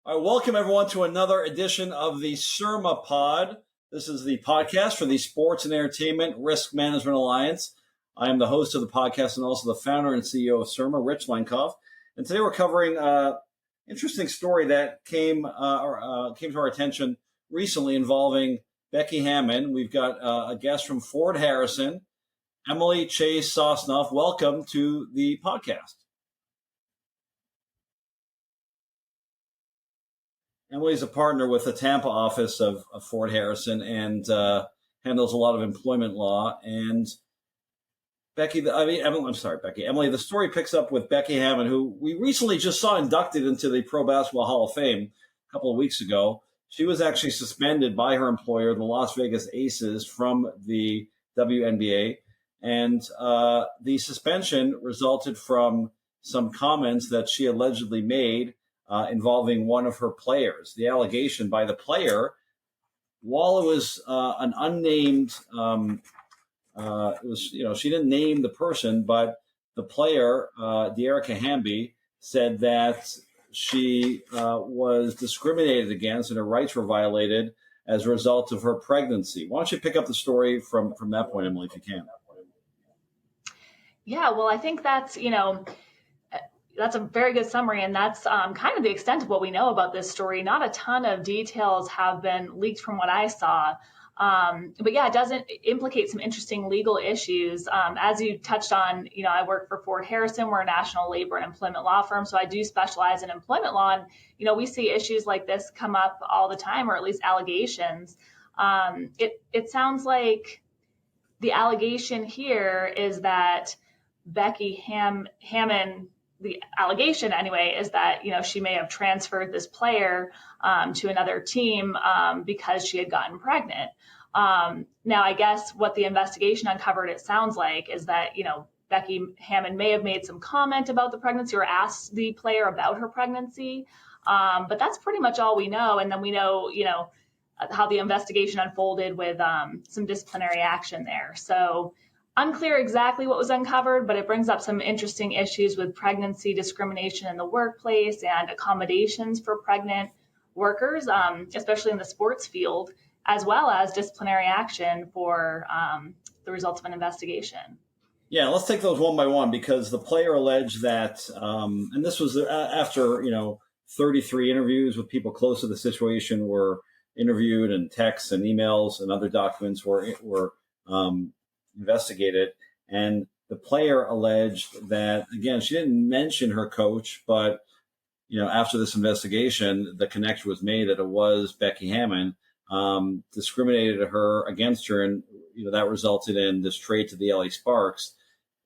All right, welcome everyone to another edition of the SERMAPod. This is the podcast for the Sports and Entertainment Risk Management Alliance. I am the host of the podcast and also the founder and CEO of SERMA, Rich Lenkov. And today we're covering an interesting story that came to our attention recently involving Becky Hammon. We've got a guest from Ford Harrison, Emily Chase-Sosnoff. Welcome to the podcast. Emily's a partner with the Tampa office of Ford Harrison and handles a lot of employment law. And Emily, the story picks up with Becky Hammon, who we recently just saw inducted into the Pro Basketball Hall of Fame a couple of weeks ago. She was actually suspended by her employer, the Las Vegas Aces, from the WNBA. And the suspension resulted from some comments that she allegedly made involving one of her players. The allegation by the player, while it was an unnamed, she didn't name the person, but the player, Dearica Hamby, said that she was discriminated against and her rights were violated as a result of her pregnancy. Why don't you pick up the story from that point, Emily, if you can? Yeah, well, I think that's a very good summary, and that's kind of the extent of what we know about this story. Not a ton of details have been leaked from what I saw. But yeah, it does implicate some interesting legal issues. As you touched on, I work for Ford Harrison. We're a national labor and employment law firm, so I do specialize in employment law. And, we see issues like this come up all the time, or at least allegations. It sounds like the allegation here is that Becky Hammon, the allegation anyway, is that, she may have transferred this player to another team because she had gotten pregnant. Now, I guess what the investigation uncovered, it sounds like, is that, Becky Hammon may have made some comment about the pregnancy or asked the player about her pregnancy. But that's pretty much all we know. And then we know, how the investigation unfolded with some disciplinary action there. So unclear exactly what was uncovered, but it brings up some interesting issues with pregnancy discrimination in the workplace and accommodations for pregnant workers, especially in the sports field, as well as disciplinary action for the results of an investigation. Yeah, let's take those one by one, because the player alleged that, and this was after, 33 interviews with people close to the situation were interviewed, and texts and emails and other documents were investigated. And the player alleged that, again, she didn't mention her coach, but, after this investigation, the connection was made that it was Becky Hammon, discriminated against her. And, that resulted in this trade to the LA Sparks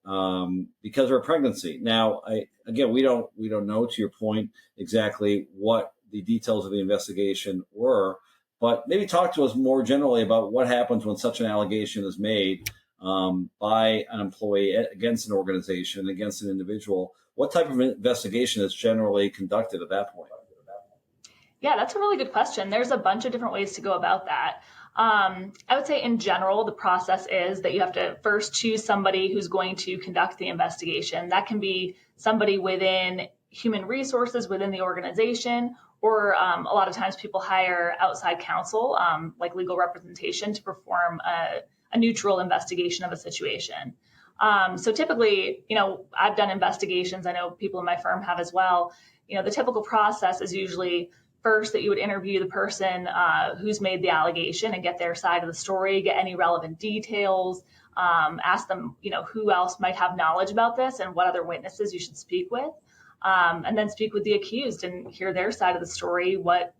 because of her pregnancy. Now, we don't know, to your point, exactly what the details of the investigation were, but maybe talk to us more generally about what happens when such an allegation is made by an employee against an organization, against an individual. What type of investigation is generally conducted at that point? Yeah, that's a really good question. There's a bunch of different ways to go about that. I would say in general, the process is that you have to first choose somebody who's going to conduct the investigation. That can be somebody within human resources within the organization, or a lot of times people hire outside counsel, like legal representation, to perform a neutral investigation of a situation. So typically, I've done investigations. I know people in my firm have as well. The typical process is usually first that you would interview the person who's made the allegation and get their side of the story, get any relevant details, ask them, who else might have knowledge about this and what other witnesses you should speak with, and then speak with the accused and hear their side of the story, what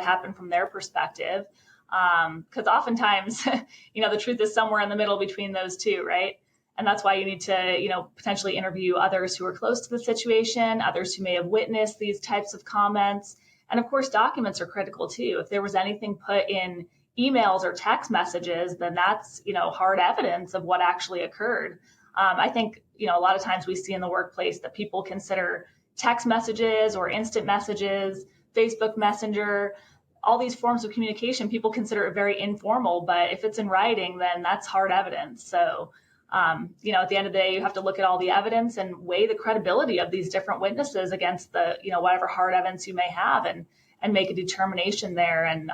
happened from their perspective. Because oftentimes, the truth is somewhere in the middle between those two, right? And that's why you need to, potentially interview others who are close to the situation, others who may have witnessed these types of comments. And of course, documents are critical too. If there was anything put in emails or text messages, then that's, hard evidence of what actually occurred. I think, a lot of times we see in the workplace that people consider text messages or instant messages, Facebook Messenger, all these forms of communication, people consider it very informal, but if it's in writing, then that's hard evidence. So, at the end of the day, you have to look at all the evidence and weigh the credibility of these different witnesses against the, whatever hard evidence you may have, and and make a determination there. And,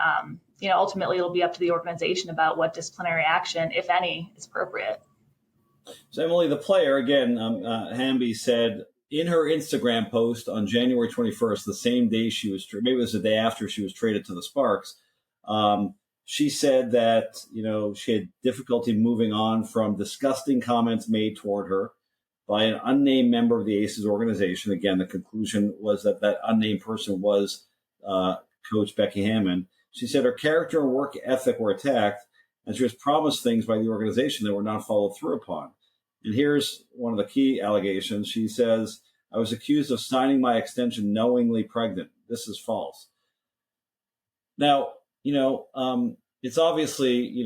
ultimately it'll be up to the organization about what disciplinary action, if any, is appropriate. So Emily, the player, again, Hamby said in her Instagram post on January 21st, the same day she was, maybe it was the day after she was traded to the Sparks, she said that, she had difficulty moving on from disgusting comments made toward her by an unnamed member of the Aces organization. Again, the conclusion was that unnamed person was Coach Becky Hammon. She said her character and work ethic were attacked, and she was promised things by the organization that were not followed through upon. And here's one of the key allegations. She says, I was accused of signing my extension knowingly pregnant. This is false. Now, it's obviously,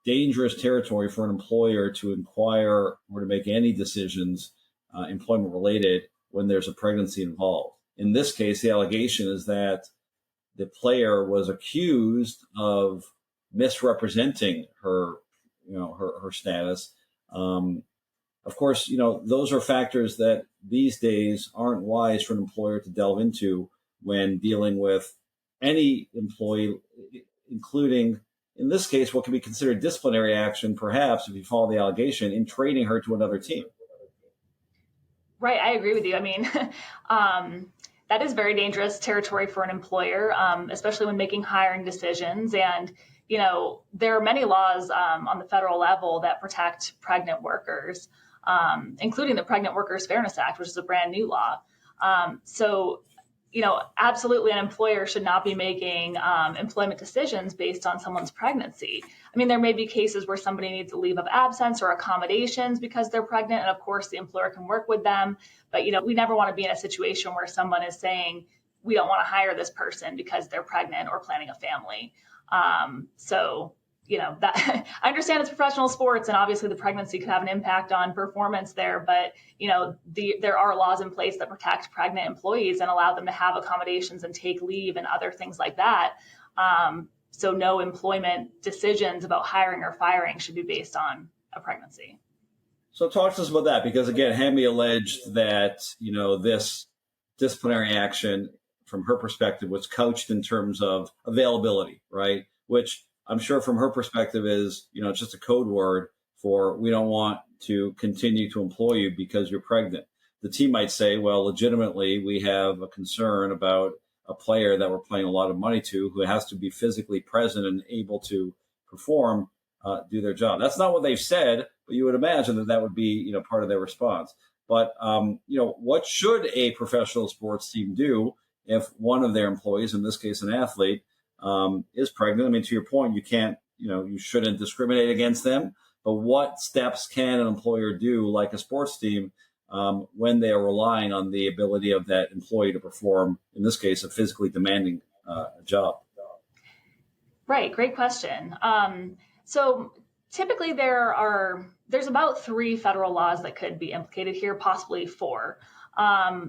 dangerous territory for an employer to inquire or to make any decisions employment related when there's a pregnancy involved. In this case, the allegation is that the player was accused of misrepresenting her status. Of course, those are factors that these days aren't wise for an employer to delve into when dealing with any employee, including, in this case, what can be considered disciplinary action, perhaps, if you follow the allegation, in trading her to another team. Right. I agree with you. I mean, that is very dangerous territory for an employer, especially when making hiring decisions. And, there are many laws on the federal level that protect pregnant workers, including the Pregnant Workers Fairness Act, which is a brand new law. So, absolutely an employer should not be making employment decisions based on someone's pregnancy. I mean, there may be cases where somebody needs a leave of absence or accommodations because they're pregnant, and of course the employer can work with them. But, we never want to be in a situation where someone is saying, we don't want to hire this person because they're pregnant or planning a family. That I understand it's professional sports, and obviously the pregnancy could have an impact on performance there. But, there are laws in place that protect pregnant employees and allow them to have accommodations and take leave and other things like that. So no employment decisions about hiring or firing should be based on a pregnancy. So talk to us about that, because again, Hamby alleged that, this disciplinary action from her perspective was couched in terms of availability, right? Which I'm sure from her perspective is, it's just a code word for, we don't want to continue to employ you because you're pregnant. The team might say, well, legitimately, we have a concern about a player that we're paying a lot of money to who has to be physically present and able to perform, do their job. That's not what they've said, but you would imagine that would be, part of their response. But, what should a professional sports team do if one of their employees, in this case, an athlete, is pregnant? I mean, to your point, you can't, you shouldn't discriminate against them. But what steps can an employer do, like a sports team, when they are relying on the ability of that employee to perform, in this case, a physically demanding job? Right. Great question. So typically there's about 3 federal laws that could be implicated here, possibly 4.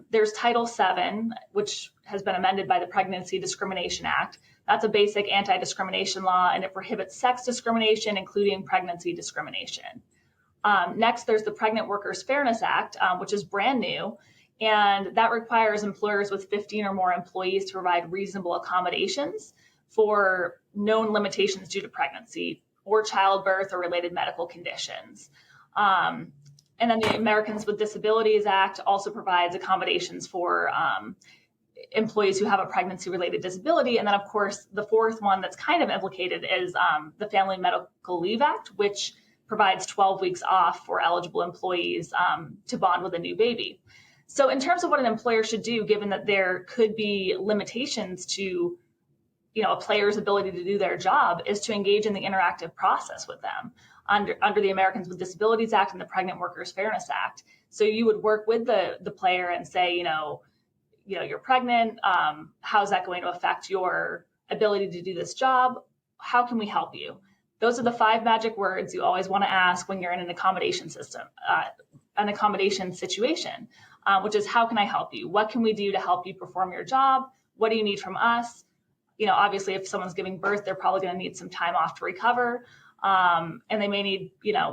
There's Title VII, which has been amended by the Pregnancy Discrimination Act. That's a basic anti-discrimination law, and it prohibits sex discrimination, including pregnancy discrimination. Next, there's the Pregnant Workers Fairness Act, which is brand new, and that requires employers with 15 or more employees to provide reasonable accommodations for known limitations due to pregnancy or childbirth or related medical conditions. And then the Americans with Disabilities Act also provides accommodations for employees who have a pregnancy-related disability. And then, of course, the 4th one that's kind of implicated is the Family Medical Leave Act, which provides 12 weeks off for eligible employees to bond with a new baby. So in terms of what an employer should do, given that there could be limitations to a player's ability to do their job, is to engage in the interactive process with them under the Americans with Disabilities Act and the Pregnant Workers Fairness Act. So you would work with the player and say, you're pregnant. How's that going to affect your ability to do this job? How can we help you? Those are the 5 magic words you always want to ask when you're in an accommodation situation, which is, how can I help you? What can we do to help you perform your job? What do you need from us? Obviously, if someone's giving birth, they're probably going to need some time off to recover. And they may need,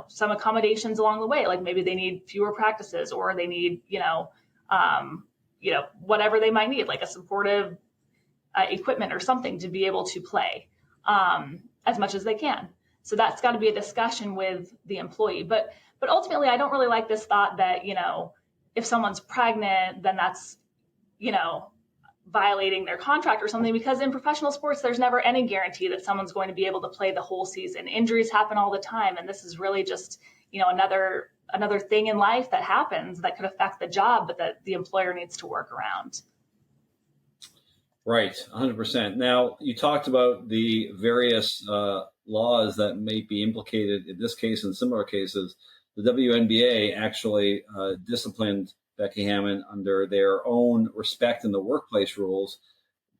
some accommodations along the way, like maybe they need fewer practices, or they need, whatever they might need, like a supportive equipment or something to be able to play as much as they can. So that's got to be a discussion with the employee. But ultimately, I don't really like this thought that, if someone's pregnant, then that's, violating their contract or something, because in professional sports, there's never any guarantee that someone's going to be able to play the whole season. Injuries happen all the time. And this is really just, another thing in life that happens that could affect the job, but that the employer needs to work around. Right, 100%. Now, you talked about the various laws that may be implicated in this case and similar cases. The WNBA actually disciplined Becky Hammon under their own respect in the workplace rules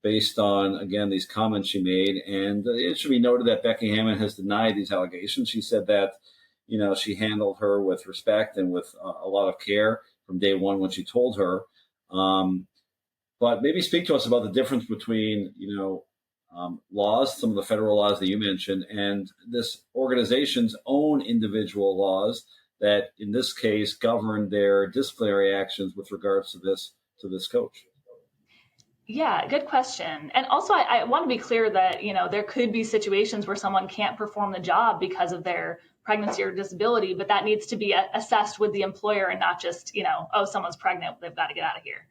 based on, again, these comments she made. And it should be noted that Becky Hammon has denied these allegations. She said that, she handled her with respect and with a lot of care from day one when she told her. But maybe speak to us about the difference between, laws, some of the federal laws that you mentioned, and this organization's own individual laws that, in this case, govern their disciplinary actions with regards to this coach. Yeah, good question. And also, I want to be clear that, there could be situations where someone can't perform the job because of their pregnancy or disability, but that needs to be assessed with the employer and not just, someone's pregnant, they've got to get out of here.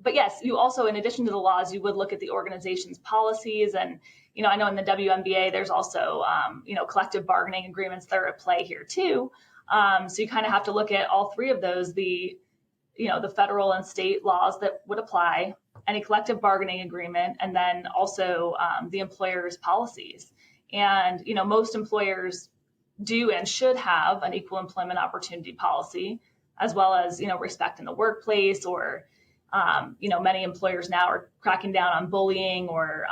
But yes, you also, in addition to the laws, you would look at the organization's policies. And, I know in the WNBA, there's also, collective bargaining agreements that are at play here too. So you kind of have to look at all three of those, the federal and state laws that would apply, any collective bargaining agreement, and then also the employer's policies. And, most employers do and should have an equal employment opportunity policy, as well as, respect in the workplace, or, many employers now are cracking down on bullying, or,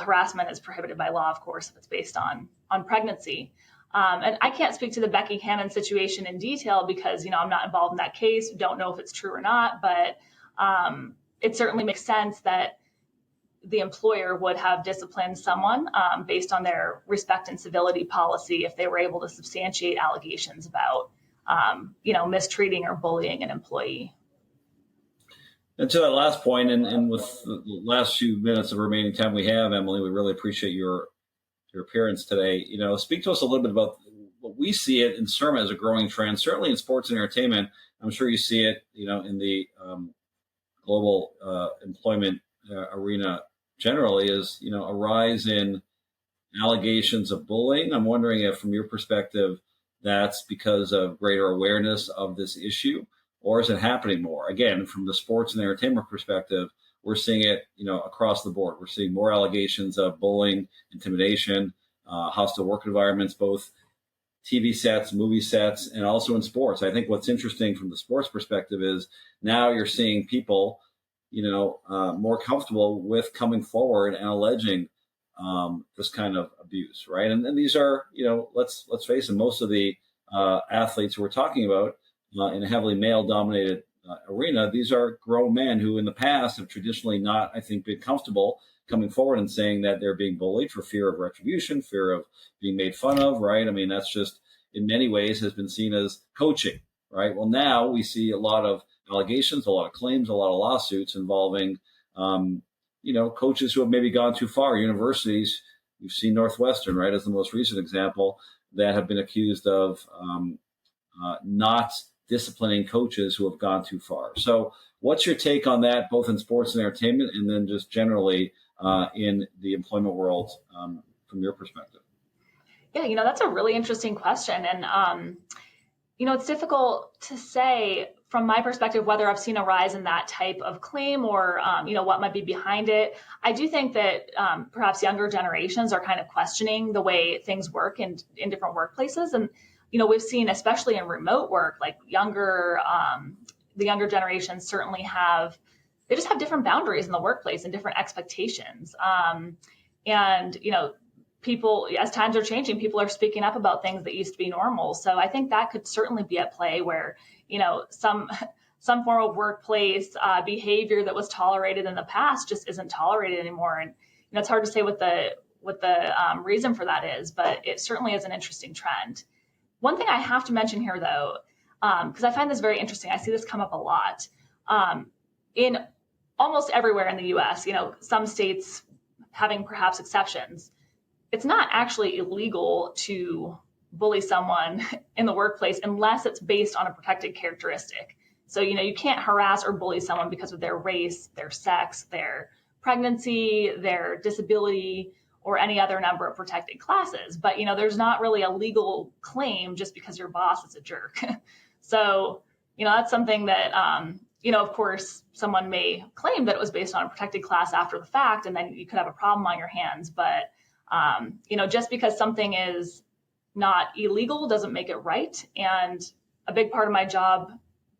harassment is prohibited by law, of course, if it's based on pregnancy. And I can't speak to the Becky Hammon situation in detail because, I'm not involved in that case, don't know if it's true or not, but it certainly makes sense that the employer would have disciplined someone based on their respect and civility policy if they were able to substantiate allegations about, mistreating or bullying an employee. And to that last point, and with the last few minutes of remaining time we have, Emily, we really appreciate your appearance today. Speak to us a little bit about what we see it in SERMA as a growing trend, certainly in sports and entertainment. I'm sure you see it, in the global employment arena generally, is, a rise in allegations of bullying. I'm wondering if, from your perspective, that's because of greater awareness of this issue, or is it happening more? Again, from the sports and entertainment perspective, we're seeing it, across the board. We're seeing more allegations of bullying, intimidation, hostile work environments, both TV sets, movie sets, and also in sports. I think what's interesting from the sports perspective is now you're seeing people, more comfortable with coming forward and alleging this kind of abuse, right? And these are, let's face it, most of the athletes we're talking about in a heavily male-dominated arena, these are grown men who in the past have traditionally not, I think, been comfortable coming forward and saying that they're being bullied for fear of retribution, fear of being made fun of, right? I mean, that's just in many ways has been seen as coaching, right? Well, now we see a lot of allegations, a lot of claims, a lot of lawsuits involving, coaches who have maybe gone too far. Universities, you've seen Northwestern, right, as the most recent example, that have been accused of not disciplining coaches who have gone too far. So what's your take on that, both in sports and entertainment, and then just generally in the employment world from your perspective? Yeah, that's a really interesting question. And, it's difficult to say from my perspective whether I've seen a rise in that type of claim or, what might be behind it. I do think that perhaps younger generations are kind of questioning the way things work in different workplaces. And, we've seen, especially in remote work, like the younger generations certainly they just have different boundaries in the workplace and different expectations. And, people, as times are changing, people are speaking up about things that used to be normal. So I think that could certainly be at play where, some form of workplace behavior that was tolerated in the past just isn't tolerated anymore. And, it's hard to say what the reason for that is, but it certainly is an interesting trend. One thing I have to mention here, though, because I find this very interesting, I see this come up a lot. In almost everywhere in the US, some states having perhaps exceptions, it's not actually illegal to bully someone in the workplace unless it's based on a protected characteristic. So, you can't harass or bully someone because of their race, their sex, their pregnancy, their disability, or any other number of protected classes. But, there's not really a legal claim just because your boss is a jerk. So, that's something that, of course, someone may claim that it was based on a protected class after the fact, and then you could have a problem on your hands. But, just because something is not illegal doesn't make it right. And a big part of my job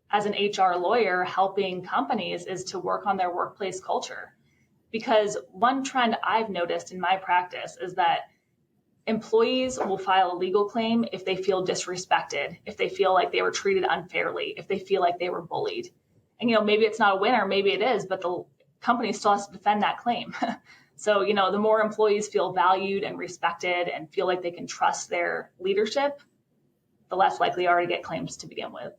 as an HR lawyer helping companies is to work on their workplace culture. Because one trend I've noticed in my practice is that employees will file a legal claim if they feel disrespected, if they feel like they were treated unfairly, if they feel like they were bullied. And, maybe it's not a winner, maybe it is, but the company still has to defend that claim. So, the more employees feel valued and respected and feel like they can trust their leadership, the less likely are to get claims to begin with.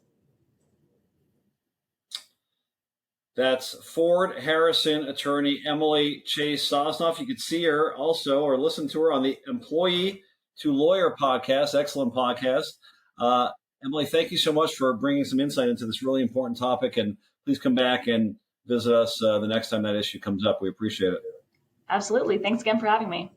That's Ford Harrison attorney Emily Chase-Sosnoff. You could see her also or listen to her on the Employee to Lawyer podcast. Excellent podcast. Emily, thank you so much for bringing some insight into this really important topic. And please come back and visit us the next time that issue comes up. We appreciate it. Absolutely. Thanks again for having me.